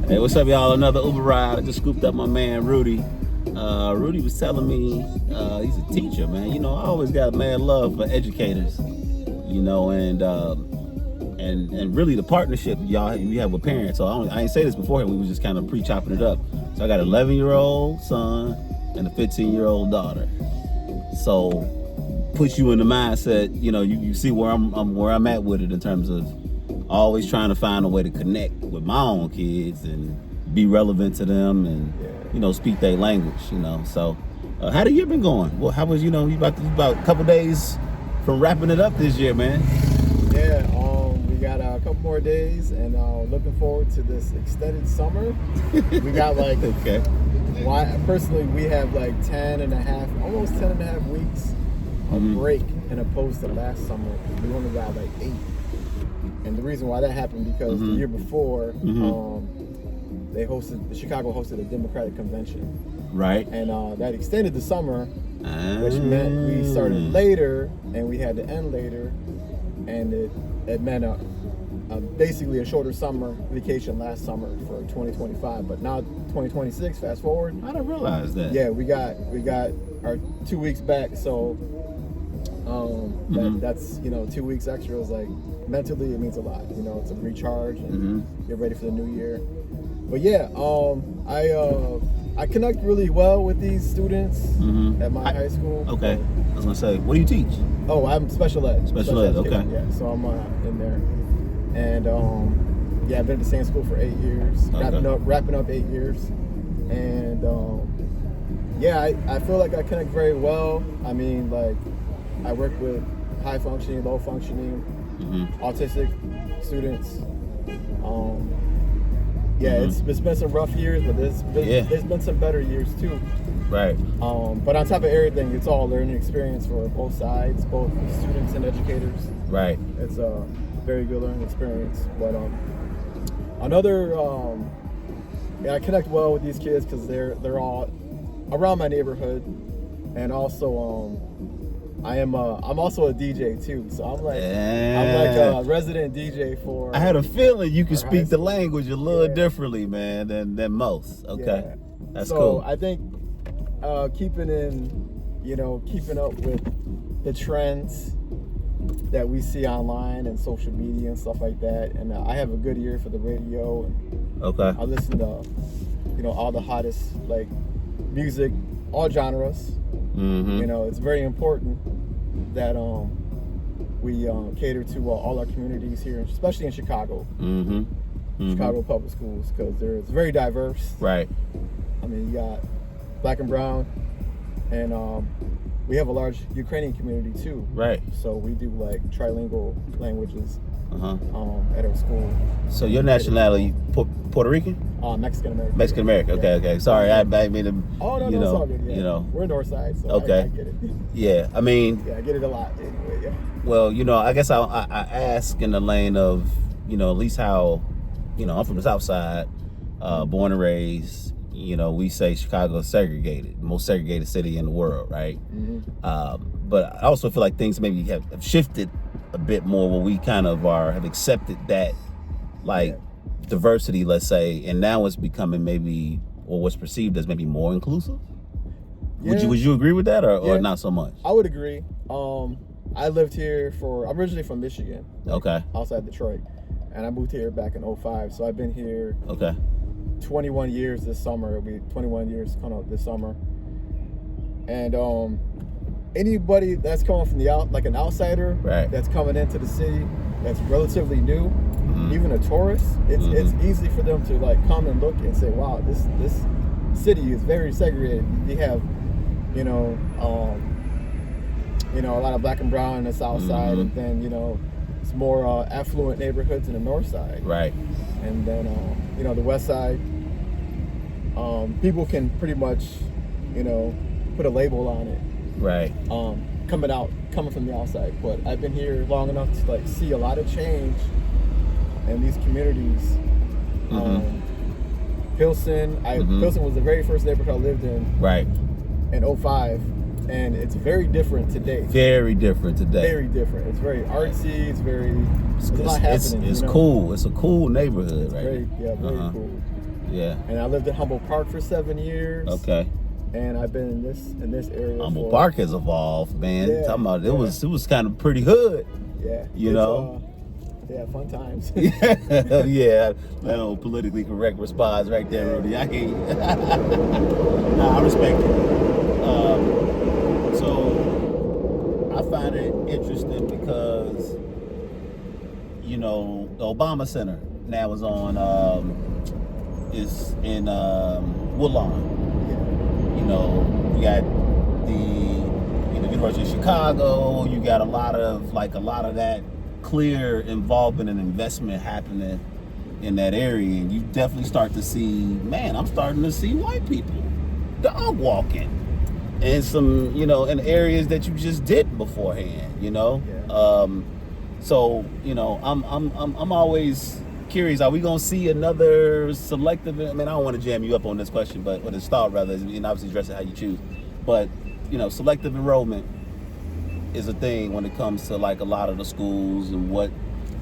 Hey, what's up, y'all? Another Uber ride. I just scooped up my man, Rudy. Rudy was telling me he's a teacher, man. You know, I always got mad love for educators, you know, and really the partnership you have with parents. So I ain't say this before. We was just kind of pre-chopping it up. So I got an 11-year-old son and a 15-year-old daughter. So puts you in the mindset, you know, you see where I'm at with it in terms of always trying to find a way to connect with my own kids and be relevant to them and you know, speak their language, you know. So how the year been going? Well, how was, you know, you about a couple days from wrapping it up this year, man? Yeah, we got a couple more days and looking forward to this extended summer. We got like okay. Personally, we have like almost 10 and a half weeks of break, and opposed to last summer we only got like 8. And the reason why that happened because the year before Chicago hosted a Democratic convention, right? And that extended the summer, which meant we started later and we had to end later, and it meant basically a shorter summer vacation last summer for 2025. But now 2026, fast forward. I didn't realize that. Yeah, we got our 2 weeks back, so that's, you know, 2 weeks extra is like, mentally it means a lot, you know. It's a recharge and get ready for the new year. But yeah, I connect really well with these students at my high school. Okay, I was gonna say, what do you teach? Oh, I'm special ed. Special ed, okay. Yeah, so I'm in there, and yeah, I've been at the same school for 8 years, wrapping up 8 years, and yeah, I feel like I connect very well. I mean, like, I work with high functioning, low functioning, autistic students. Yeah, it's been some rough years, but there's been some better years too. Right. But on top of everything, it's all learning experience for both sides, both students and educators. Right. It's a very good learning experience. But I connect well with these kids because they're all around my neighborhood, and also I'm also a DJ too, so I'm like a resident DJ for. I had a feeling you could speak the language a little differently, man, than most. Okay, that's cool. So I think keeping up with the trends that we see online and social media and stuff like that, and I have a good ear for the radio. And I listen to all the hottest like music, all genres. You know, it's very important that we cater to all our communities here, especially in Chicago. Chicago public schools, because it's very diverse. Right. I mean, you got black and brown, and we have a large Ukrainian community too. Right. So we do like trilingual languages at our school. So your nationality, Puerto Rican? Mexican American. Mexican American. Okay, okay. Sorry, I mean to. Oh no, you know, it's all good. Yeah. You know, we're North Side, so I get it. Yeah, I mean. Yeah, I get it a lot anyway. Yeah. Well, you know, I guess I ask in the lane of, you know, at least how, you know, I'm from the South Side, born and raised. You know, we say Chicago is segregated, the most segregated city in the world, right? But I also feel like things maybe have shifted a bit more where we kind of have accepted that, like, diversity, let's say, and now it's becoming maybe, or what's perceived as maybe more inclusive. Would you agree with that, or not so much? I would agree. I lived here I'm originally from Michigan. Outside Detroit, and I moved here back in 2005. So I've been here 21 years this summer. It'll be 21 years coming up this summer. And anybody that's coming from like an outsider, that's coming into the city, that's relatively new, even a tourist, it's easy for them to like come and look and say, wow, this city is very segregated. You have, a lot of black and brown on the south side, and then it's more affluent neighborhoods in the north side. Right. And then the west side, people can pretty much put a label on it. Right. Coming from the outside, but I've been here long enough to like see a lot of change in these communities. Pilsen was the very first neighborhood I lived in. Right. In 2005, and it's very different today. Very different today. Very different. It's very artsy. It's very. There's a lot happening. It's cool. It's a cool neighborhood, right? Very cool. Yeah. And I lived in Humboldt Park for 7 years. Okay. And I've been in this area. Humboldt Park has evolved, man. Yeah, Talking about it was kind of pretty hood. Yeah. You know. Yeah, fun times. Yeah, that old politically correct response right there, Rudy. I hear you. Nah, I respect it. So I find it interesting because, you know, the Obama Center now is in Woodlawn. You know, you got the University of Chicago. You got a lot of that clear involvement and investment happening in that area, and you definitely start to see, man, I'm starting to see white people dog walking in some, you know, in areas that you just didn't beforehand, you know. So, you know, I'm always curious, are we gonna see another selective, I mean, I don't want to jam you up on this question, but or this thought rather, and obviously address it how you choose, but, you know, selective enrollment is a thing when it comes to like a lot of the schools, and what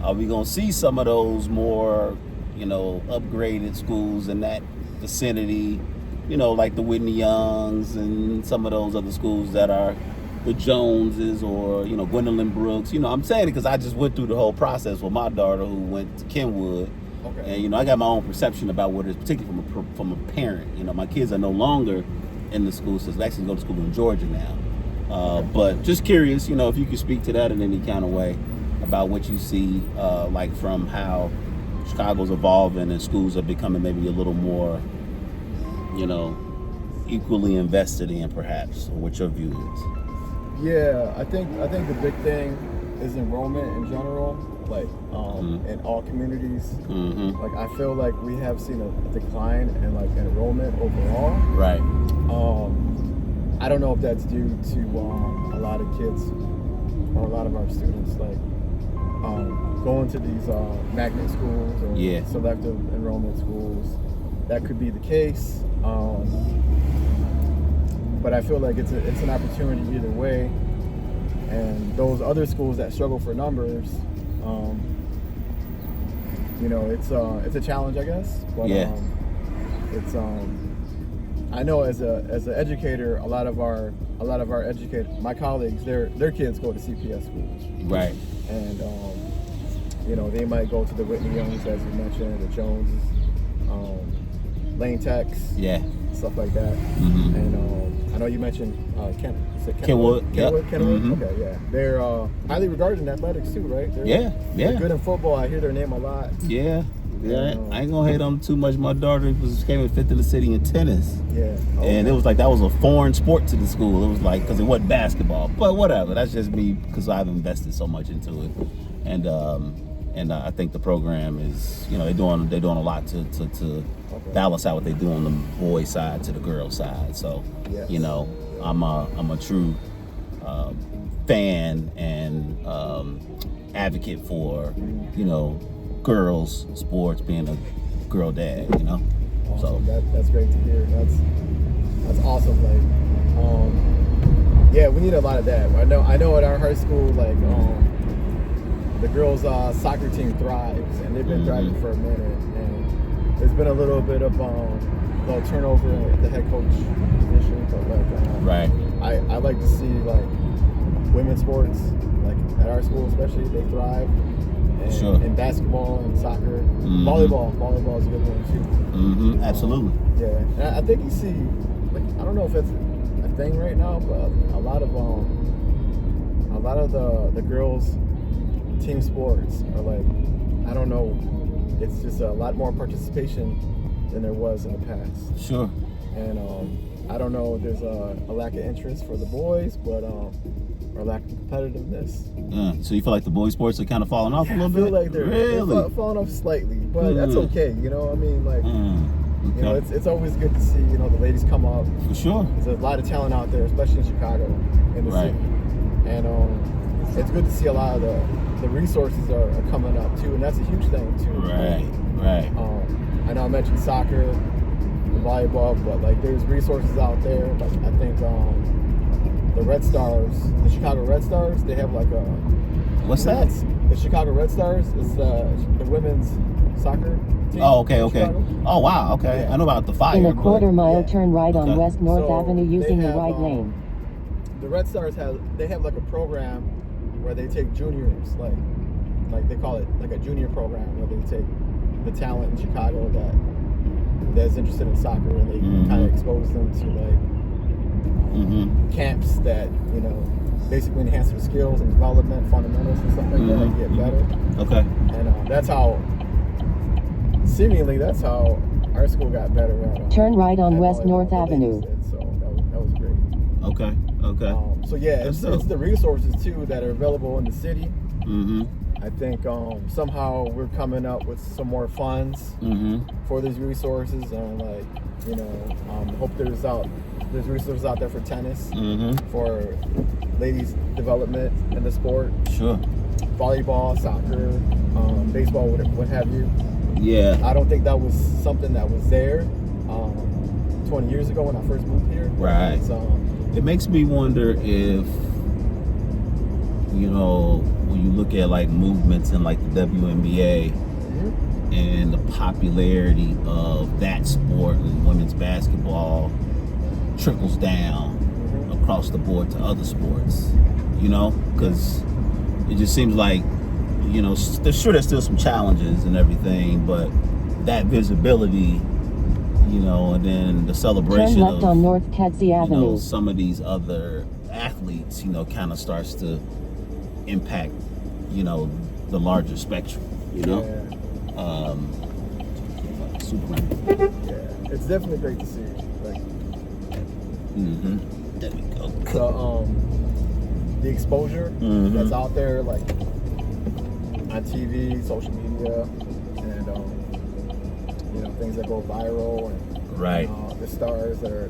are we gonna see some of those more, you know, upgraded schools in that vicinity, you know, like the Whitney Youngs and some of those other schools that are the Joneses, or, you know, Gwendolyn Brooks. You know, I'm saying it because I just went through the whole process with my daughter who went to Kenwood. Okay. And, you know, I got my own perception about what it is, particularly from a parent. You know, my kids are no longer in the school system. They actually go to school in Georgia now. But just curious, you know, if you could speak to that in any kind of way about what you see, like from how Chicago's evolving and schools are becoming maybe a little more, you know, equally invested in, perhaps, or what your view is. Yeah, I think the big thing is enrollment in general, like in all communities. Like I feel like we have seen a decline in like enrollment overall. Right. I don't know if that's due to a lot of kids or a lot of our students like going to these magnet schools or selective enrollment schools. That could be the case, but I feel like it's an opportunity either way. And those other schools that struggle for numbers, you know, it's a challenge, I guess. But it's I know as an educator, a lot of our my colleagues, their kids go to CPS schools. Right. And you know, they might go to the Whitney Youngs, as you mentioned, the Joneses, Lane Techs, stuff like that. And I know you mentioned Kenwood. Kenwood. Okay, yeah. They're highly regarded in athletics too, right? They're good in football. I hear their name a lot. Yeah, I ain't gonna hate them too much. My daughter came in 5th in the city in tennis. Yeah. And it was like that was a foreign sport to the school. It was like, because it wasn't basketball. But whatever. That's just me, because I've invested so much into it. And I think the program is, you know, they're doing a lot to balance out what they do on the boys' side to the girls' side. So, you know, I'm a true fan and advocate for, you know, girls sports, being a girl dad, you know. Awesome. So that's great to hear. That's awesome. Like, yeah, we need a lot of that. I know at our high school, like, the girls' soccer team thrives, and they've been thriving for a minute. And there's been a little bit of little turnover at the head coach position, but like, I like to see like women's sports, like at our school especially, they thrive. And in basketball and soccer, volleyball is a good one too. Absolutely. Yeah, and I think you see, like, I don't know if it's a thing right now, but a lot of the girls' team sports are like, I don't know, it's just a lot more participation than there was in the past. Sure. And I don't know if there's a lack of interest for the boys, but or lack of competitiveness. So you feel like the boys' sports are kind of falling off a little bit? I feel like they're falling off slightly, but that's okay. You know, I mean, like, you know, it's always good to see, you know, the ladies come up. For sure. There's a lot of talent out there, especially in Chicago, in the city. And it's good to see a lot of the resources are coming up too, and that's a huge thing too. Right. I know I mentioned soccer and volleyball, but like there's resources out there. Like I think the Red Stars, the Chicago Red Stars. They have like a What's that? The Chicago Red Stars is the women's soccer team. Oh, okay. Chicago. Oh, wow. Okay, Yeah. I know about the Fire. In a quarter mile, yeah. turn right on Okay. West North So Avenue using they the have, right lane. The Red Stars have like a program where they take juniors, like they call it like a junior program, where they take the talent in Chicago that's interested in soccer, and they kind of expose them to like camps that basically enhance their skills and development, fundamentals and stuff like that, and get better. Okay. And that's how our school got better at Turn right on at West volleyball. North The ladies Avenue. did, so that was great. Okay. So yeah, That's it's dope. the resources too that are available in the city. Mm-hmm. I think somehow we're coming up with some more funds for these resources, and hope there's resources out there for tennis, for ladies' development in the sport, Sure. volleyball, soccer, baseball, what have you. Yeah. I don't think that was something that was there 20 years ago when I first moved here. Right. It makes me wonder if, when you look at like movements in like the WNBA and the popularity of that sport and women's basketball trickles down across the board to other sports, because it just seems like, there's still some challenges and everything, but that visibility, and then the celebration Turn left of on North Kedzie Avenue. some of these other athletes, kind of starts to impact, the larger spectrum, Superman. Yeah, it's definitely great to see. There we go. The exposure that's out there, like on TV, social media, and things that go viral, and Right. The stars that are.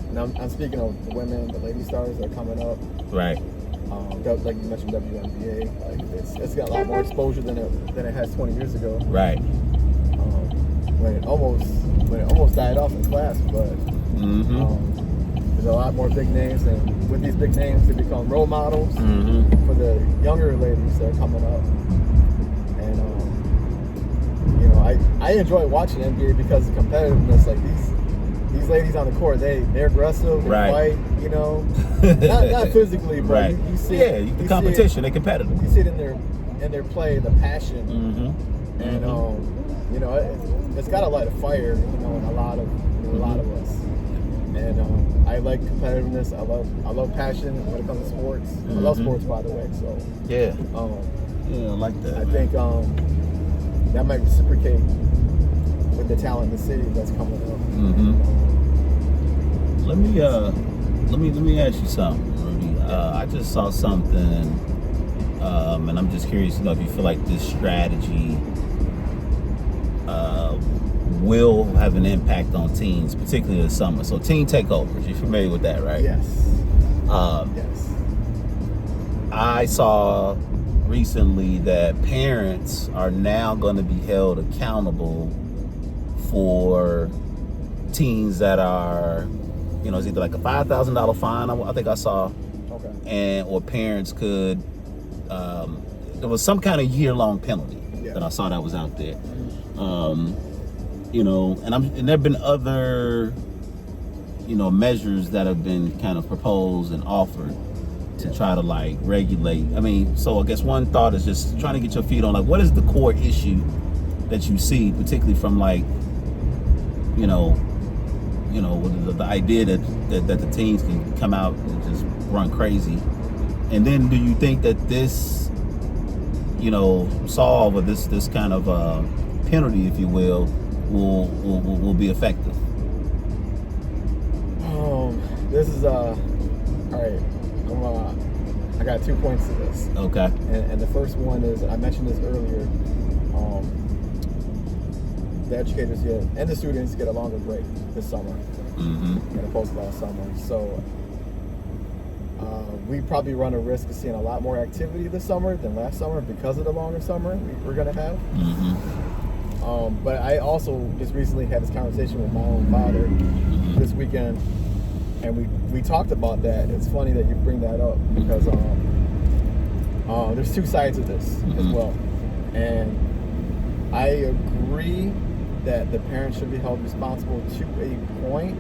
And I'm speaking of the women, the lady stars that are coming up. Right. Like you mentioned, WNBA. Like it's got a lot more exposure than it has 20 years ago. Right. When it almost died off in class, but there's a lot more big names, and with these big names, they become role models for the younger ladies that are coming up. And I enjoy watching NBA because of competitiveness. Like these ladies on the court, they're aggressive, they Right. fight, not physically, but Right. you see the competition, they're competitive. You see it in their play, the passion, and it's got to light a fire, in a lot of us. And I like competitiveness. I love passion when it comes to sports. I love sports, by the way. So Yeah. Yeah, I like that. I think that might reciprocate with the talent in the city that's coming up. Let me ask you something, Rudy. I just saw something, and I'm just curious to know if you feel like this strategy will have an impact on teens, particularly this summer. So teen takeovers, you're familiar with that, right? Yes. Yes. I saw recently that parents are now going to be held accountable for teens that are, it's either like a $5,000 fine, I think I saw, or parents could, there was some kind of year-long penalty that I saw that was out there. And there've been other, measures that have been kind of proposed and offered to try to like regulate. So I guess one thought is just trying to get your feet on like, what is the core issue that you see, particularly from like, the idea that the teens can come out and just run crazy. And then do you think that this, solve, or this kind of penalty, if you will be effective? This is all right. I got 2 points to this. Okay. And the first one is, I mentioned this earlier. The educators and the students get a longer break this summer, as opposed to last summer. So we probably run a risk of seeing a lot more activity this summer than last summer because of the longer summer we're going to have. But I also just recently had this conversation with my own father this weekend, And we talked about that. It's funny that you bring that up because there's two sides of this as well. And I agree that the parents should be held responsible to a point,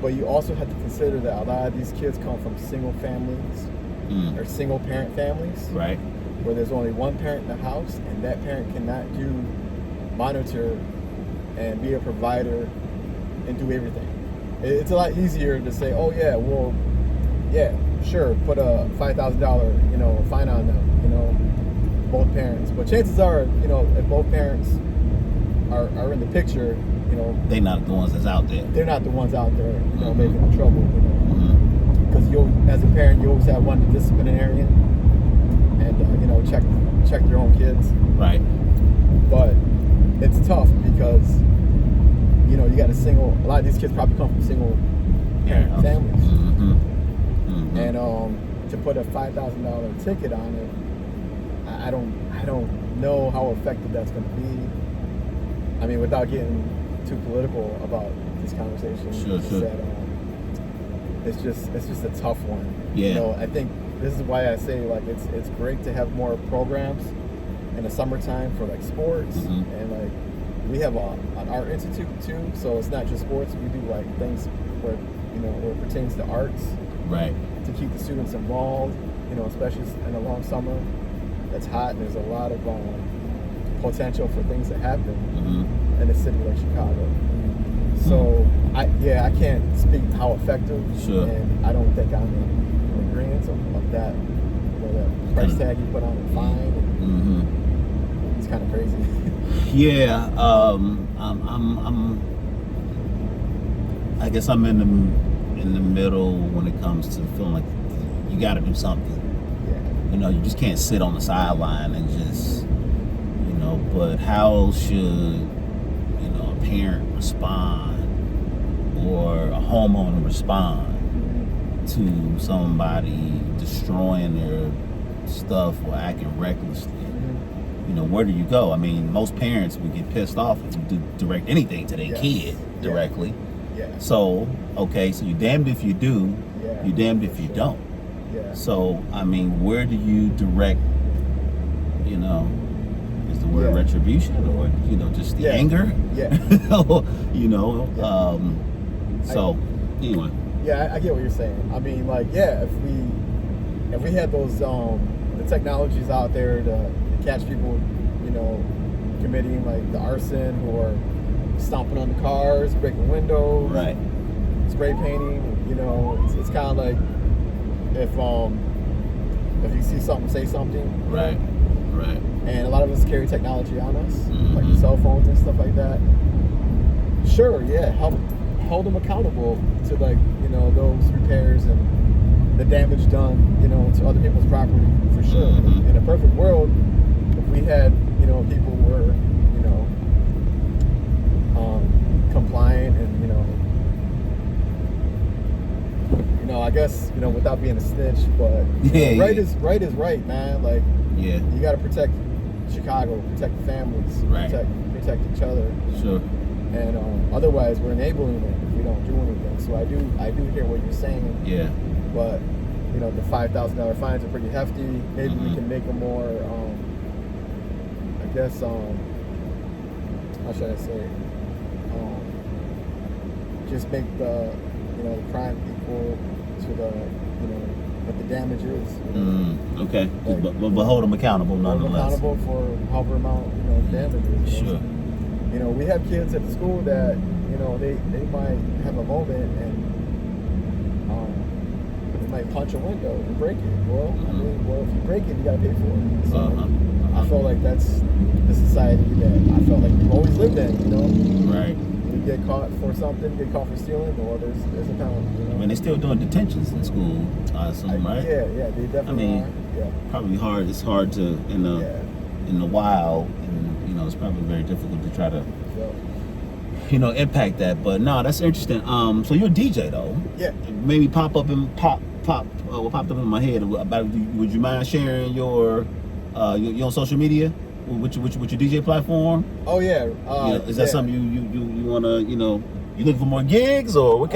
but you also have to consider that a lot of these kids come from single families or single parent families, right, where there's only one parent in the house, and that parent cannot monitor and be a provider and do everything. It's a lot easier to say, oh yeah, well, yeah, sure, put a $5,000, fine on them, both parents. But chances are, if both parents are in the picture, they're not the ones that's out there. They're not the ones out there, making the trouble, because as a parent, you always have one disciplinarian and check their own kids. Right. But it's tough because you got a lot of these kids probably come from single parent families. And to put a $5,000 ticket on it, I don't know how effective that's going to be. I mean, without getting too political about this conversation, sure. It's just a tough one. Yeah. I think this is why I say it's great to have more programs in the summertime for sports and we have an art institute too, so it's not just sports. We do things where where it pertains to arts, right, to keep the students involved. Especially in the long summer, that's hot, and there's a lot of potential for things to happen in a city like Chicago. So I can't speak how effective, and I don't think I'm in agreement of that. That price tag you put on a fine. It's kind of crazy. Yeah, I guess I'm in the middle when it comes to feeling like you got to do something. Yeah. You just can't sit on the sideline and just, but how should, a parent respond or a homeowner respond to somebody destroying their stuff or acting recklessly? Where do you go? I mean, most parents would get pissed off if you direct anything to their kid directly. Yeah. So, okay, so you're damned if you do, you're damned if you don't. Yeah. So, I mean, where do you direct, is the word retribution or, just the anger? Yeah. So, anyway. Yeah, I get what you're saying. I mean, if we had those, the technologies out there to catch people, committing the arson or stomping on the cars, breaking windows, right, spray painting. It's kind of like if you see something, say something. Right. And a lot of us carry technology on us, like cell phones and stuff like that. Sure, yeah, hold them accountable to those repairs and the damage done, to other people's property for sure. In a perfect world, if we had, people who were, compliant and, I guess, without being a snitch, but right is right, man. You got to protect Chicago, protect the families, protect each other. Sure. And otherwise, we're enabling it if we don't do anything. So I do hear what you're saying. Yeah. But the $5,000 fines are pretty hefty. Maybe we can make them more. I guess. How should I say it? Just make the the crime equal to the what the damage is. Okay. But hold them accountable nonetheless. Accountable for however amount damage is. Sure. We have kids at the school that they might have a moment and they might punch a window and break it. Well, if you break it, you gotta pay for it. So I feel like that's the society that I felt like we've always lived in. Right. You get caught for something, get caught for stealing, or there's a penalty. I mean, they're still doing detentions in school, I assume, right? Yeah, they definitely are. Yeah. Probably hard. It's hard to in the wild, and it's probably very difficult to try to impact that. But no, that's interesting. So you're a DJ though. Yeah. Maybe popped up in my head about. Would you mind sharing your on social media? With your DJ platform? Oh yeah. Is that something you want to you looking for more gigs or what?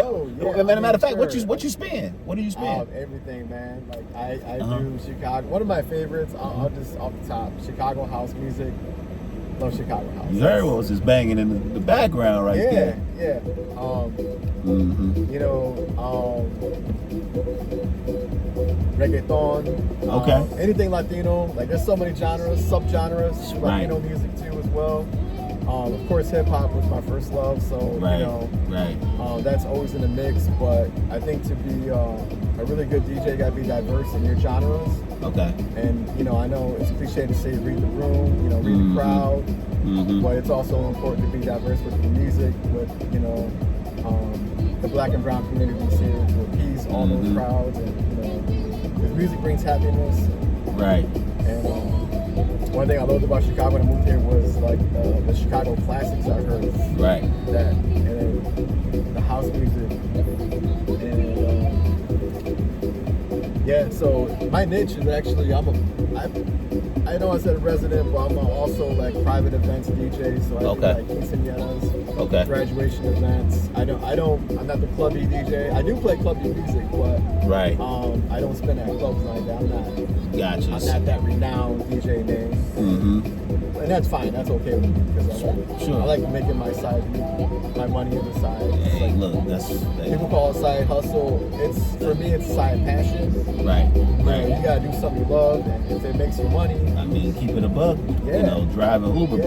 Matter of fact, what you spend? What do you spend? Everything, man. Like I Uh-huh. do Chicago. One of my favorites. I'll just off the top. Chicago house music. Love Chicago house. You heard what was just banging in the background right there. Yeah. You know, reggaeton. Okay. Anything Latino. Like there's so many genres, subgenres, Right. Latino music too as well. Of course, hip hop was my first love, so Right. you know, Right. that's always in the mix. But I think to be a really good DJ, you gotta be diverse in your genres. Okay. And you know, I know it's cliche to say read the room, you know, read the crowd, but it's also important to be diverse with the music, with you know, the black and brown communities here to appease all those crowds, and you know, because music brings happiness. Right. And one thing I loved about Chicago when I moved here was like the Chicago classics I heard. Right. That and then the house music and yeah. So my niche is actually I know I said resident, but I'm also like private events DJ. So I do like quinceañeras, graduation events. I'm not the clubby DJ. I do play clubby music, but right. I don't spin at clubs like that. I'm Gotcha. not that renowned DJ name. And that's fine. That's okay with me because I like making my money on the side. Hey, like, look, that's people call it side hustle. For me, it's side passion. Right. Right. You gotta do something you love, and if it makes you money. I mean, keep it a buck. Yeah. You know, driving Uber,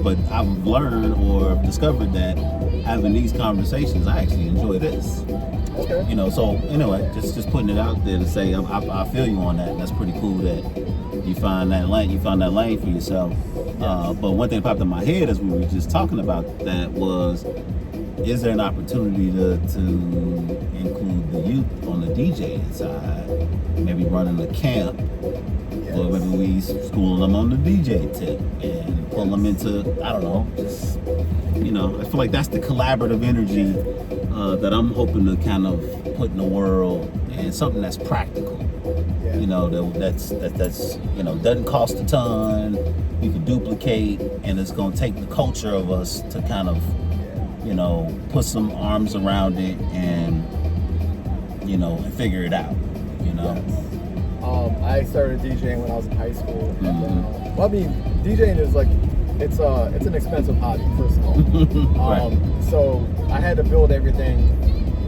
but I've learned or discovered that having these conversations, I actually enjoy this. Okay. You know, so anyway, just putting it out there to say I feel you on that. And that's pretty cool that you find that lane for yourself. But one thing that popped in my head as we were just talking about that was, is there an opportunity to include the youth on the DJing side? Maybe running a camp, or maybe we schooling them on the DJ tip and pull them into, I don't know, just, you know, I feel like that's the collaborative energy that I'm hoping to kind of put in the world, and something that's practical. You know, that's you know, doesn't cost a ton, you can duplicate, and it's gonna take the culture of us to kind of, you know, put some arms around it and, you know, and figure it out, you know. I started DJing when I was in high school. And, well, I mean, DJing is like, it's an expensive hobby, first of all. Right. So I had to build everything.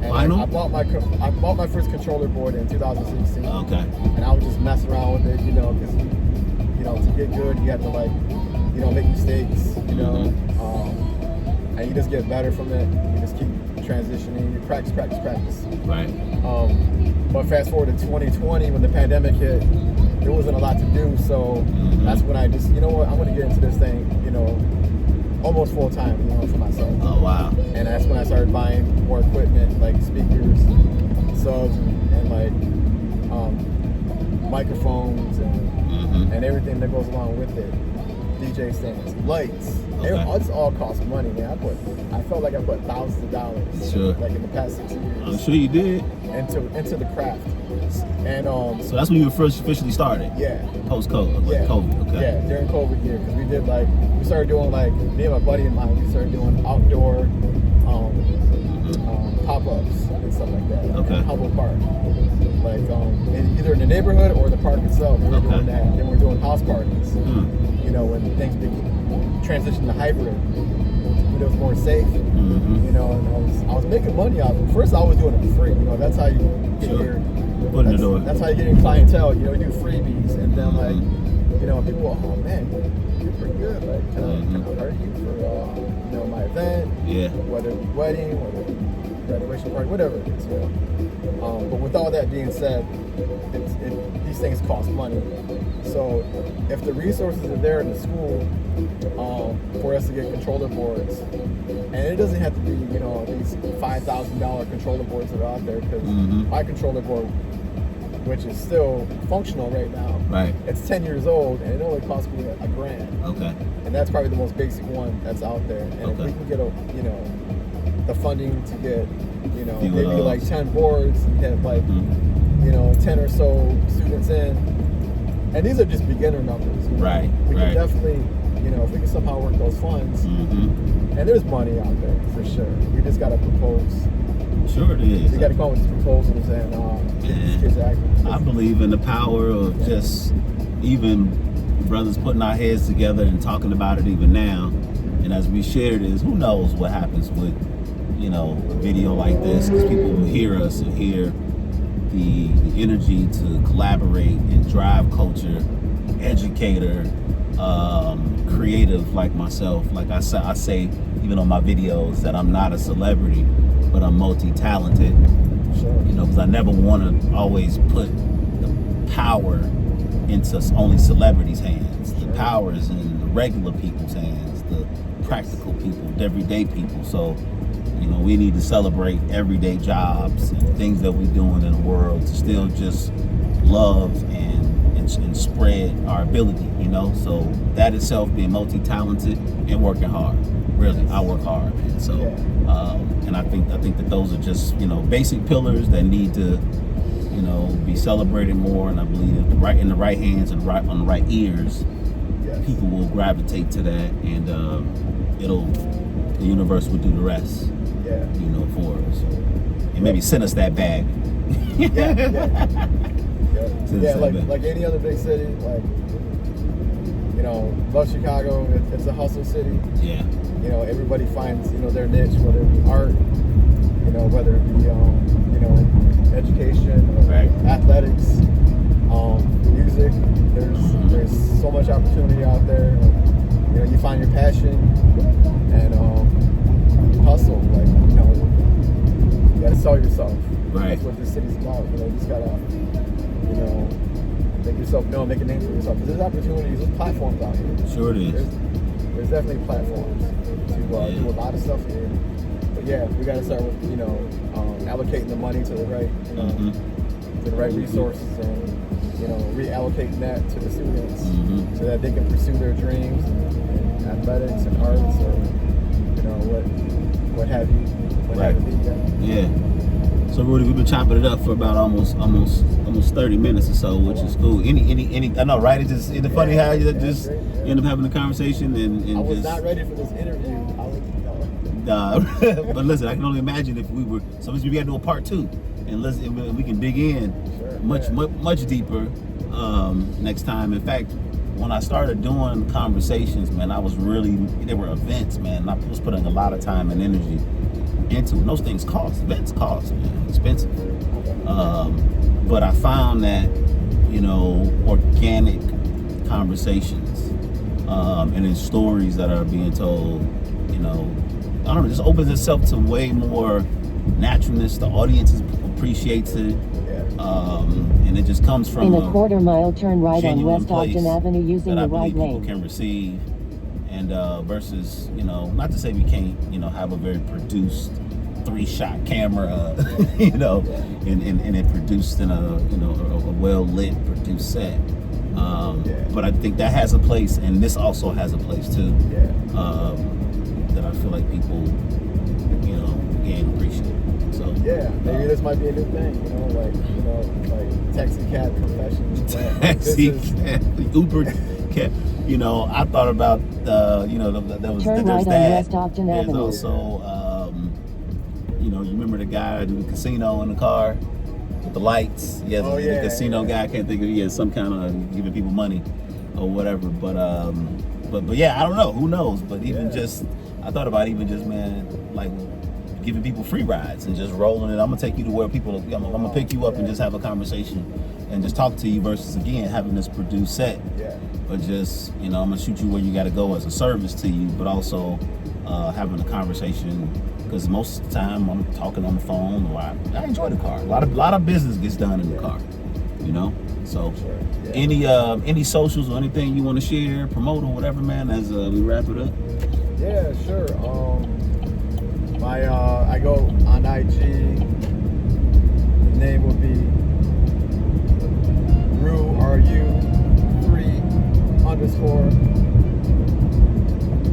And Vinyl? I bought my first controller board in 2016. Okay. And I would just mess around with it, you know, because you know, to get good, you have to like, you know, make mistakes, you know, and you just get better from it. You just keep transitioning. You practice. Right. But fast forward to 2020, when the pandemic hit, there wasn't a lot to do. So that's when I just, you know what, I'm going to get into this thing, you know, almost full time, you know, for myself. Oh, wow. And that's when I started buying more equipment, like speakers, subs, and like microphones and everything that goes along with it. DJ stands, lights. It's all cost money, man. I felt like I put thousands of dollars, like in the past 6 years. I'm sure you did. Into the craft. And so that's when you were first officially started. Yeah. Post COVID. Like COVID. Okay. Yeah, during COVID year, because we started doing like, me and my buddy of mine, we started doing outdoor pop-ups and stuff like that. Okay. In Hubble Park, like either in the neighborhood or the park itself. We were doing that. Then we're doing house parties. You know, when things transitioned to hybrid, when it was more safe. You know, and I was making money out of it. First, I was doing it for free. You know, that's how you get your foot in the door. That's how you get your clientele. You know, you do freebies, and then like, you know, people go, oh man, you're pretty good. Like, can I hire you for you know, my event? Yeah. Whether it be wedding, whether it be graduation party, whatever it is. You know. But with all that being said, these things cost money. So if the resources are there in the school for us to get controller boards, and it doesn't have to be, you know, these $5,000 controller boards that are out there, because my controller board, which is still functional right now, it's 10 years old, and it only cost me $1,000. Okay. And that's probably the most basic one that's out there. And if we can get you know, the funding to get, you know, maybe like 10 boards and get like, you know, 10 or so students in. And these are just beginner numbers. You know? We can definitely, you know, if we can somehow work those funds, and there's money out there for sure. We just got to propose Sure it is. We got to come up with these proposals and get these kids active. I believe in the power of just even brothers putting our heads together and talking about it even now. And as we share this, who knows what happens with, you know, a video like this, because people will hear us and hear the energy to collaborate and drive culture, educator, creative like myself. Like I say even on my videos that I'm not a celebrity, but I'm multi-talented. Sure. You know, because I never want to always put the power into only celebrities' hands. The power is in the regular people's hands, the practical people, the everyday people. So, you know, we need to celebrate everyday jobs and things that we're doing in the world to still just love and spread our ability, you know. So that itself, being multi-talented and working hard. Really, I work hard, man. So, and I think that those are just, you know, basic pillars that need to, you know, be celebrated more. And I believe that in the right hands and on the right ears, people will gravitate to that, and the universe will do the rest. Yeah. You know, for us, and maybe send us that bag. Yeah, like any other big city, like, you know, love Chicago. It's a hustle city. Yeah. You know, everybody finds, you know, their niche, whether it be art, you know, whether it be, you know, education, or athletics, music. There's so much opportunity out there. You know, you find your passion and you hustle. Like, you know, you gotta sell yourself. Right. That's what this city's about. You know, you just gotta, you know, make yourself known, make a name for yourself. Because there's opportunities, there's platforms out here. Sure it is. There's definitely platforms to do a lot of stuff here. But yeah, we got to start with, you know, allocating the money to the right, you know, to the right resources, and, you know, reallocating that to the students so that they can pursue their dreams in athletics and arts, or, you know, what have you, have it be. Yeah. So Rudy, we've been chopping it up for about almost 30 minutes or so, which is cool. Any I know, right? It's funny how you just end up having a conversation and I was just not ready for this interview. but listen, I can only imagine if we were. So we got to do a part 2, and listen, we can dig in much deeper next time. In fact, when I started doing conversations, man, they were events, man. I was putting a lot of time and energy into it. And those things cost. Events cost, man. Expensive. But I found that, you know, organic conversations and in stories that are being told, you know, I don't know, just opens itself to way more naturalness. The audience appreciates it. And it just comes from in a quarter-mile turn right on West Ogden Avenue using the right lane. People can receive, and versus, you know, not to say we can't, you know, have a very produced 3-shot camera, you know, and it produced in a, you know, a well-lit produced set. But I think that has a place, and this also has a place too. That I feel like people, you know, again, appreciate. So maybe this might be a new thing, you know, like taxi cab professions. Taxi cab, Uber cab. You know, I thought about you know, there's right that. West Ogden There's Avenue. also you know, you remember the guy who did the casino in the car with the lights? The casino guy. I can't think of. He has some kind of giving people money or whatever. But yeah, I don't know. Who knows? But even just, I thought about even just, man, like giving people free rides and just rolling it. I'm gonna take you to where people. I'm gonna pick you up and just have a conversation and just talk to you versus again having this produced set. But just, you know, I'm gonna shoot you where you got to go as a service to you, but also having a conversation. Because most of the time I'm talking on the phone, or I enjoy the car. A lot of business gets done in the car, you know. So, any socials or anything you want to share, promote, or whatever, man, as we wrap it up. Yeah, sure. I go on IG. The name will be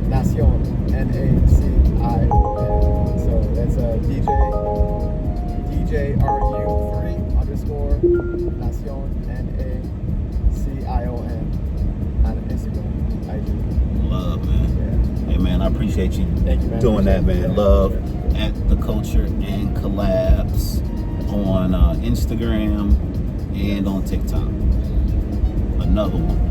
_Nacion, NACION. So that's DJ RU3 _ Nacion, NACION on Instagram, IG. Love, man. Hey, man, I appreciate you Thank you, man. doing that, man. Love. at The Culture and Collabs on Instagram and on TikTok. Another one.